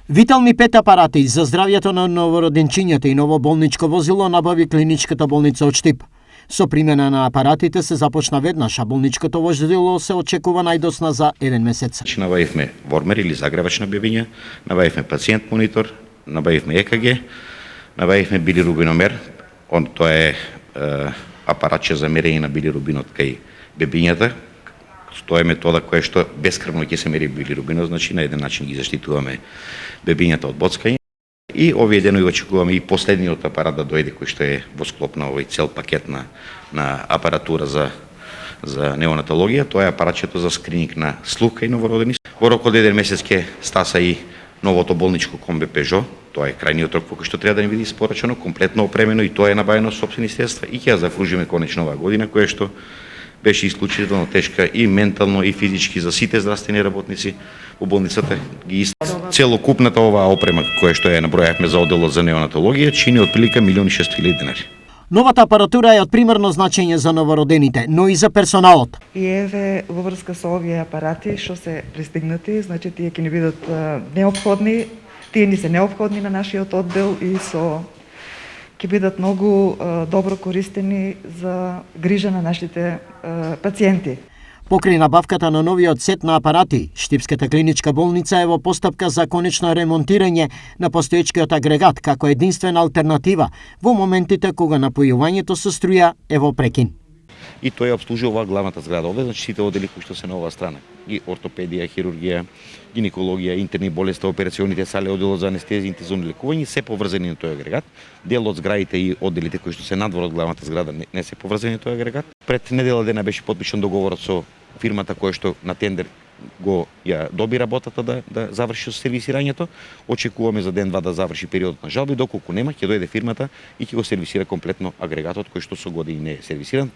Витални 5 апарати за здравјето на новороденчињата и ново болничко возило набави клиничката болница од Штип. Со примена на апаратите се започна веднаш, а болничкото возило се очекува најдосна за 1 месец. Набавивме вормер или загревачна бебиња, набавивме пациент монитор, набавивме ЕКГ, набавивме билирубиномер, тоа е апаратче за мерење на билирубинот кај бебињата. Тоа е метода која што бескрвно ќе се мери билирубинот, значи на еден начин ги заштитуваме бебињата од боцкање. И овие денови очекуваме и последниот апарат да дојде, кој што е во склоп на овој цел пакет на апаратура за неонатологија. Тоа е апаратчето за скрининг на слух кај новородени. Во рок од 1 месец ќе стаса и новото болничко комбе Пежо. Тоа е крајниот рок кој што треба да ни биде испорачено, комплетно опремено, и тоа е набавено со сопствени средства, и ќе ја зафружиме конечно оваа година, која што беше исклучително тешка и ментално и физички за сите здравствени работници во болницата. Целокупната оваа опрема која што ја набројавме за одделот за неонатологија чини отприлика 1.600.000 денари. Новата апаратура е од примерно значење за новородените, но и за персоналот. И еве во врска со овие апарати што се пристигнати, значи тие ќе ни бидат неопходни, тие ни се неопходни на нашиот оддел и ќе бидат многу добро користени за грижа на нашите пациенти. Покрај набавката на новиот сет на апарати, Штипската клиничка болница е во постапка за конечно ремонтирање на постоечкиот агрегат како единствена алтернатива во моментите кога напојувањето со струја е во прекин. И тој обслужува главната зграда. Овде значи сите оддели кои што се на оваа страна. И ортопедија, хирургија, гинекологија, интерни болести, операционите сали, одделот за анестезија, интензивно лекување се поврзани на тој агрегат. Дел од зградите и одделите кои што се надвор од главната зграда не се поврзани на тој агрегат. Пред недела дена беше потпишан договорот со фирмата која што на тендер го ја доби работата да заврши со сервисирањето. Очекуваме за ден-два да заврши периодот на жалби, доколку нема ќе дојде фирмата и ќе го сервисира комплетно агрегатот кој што со години не е сервисиран.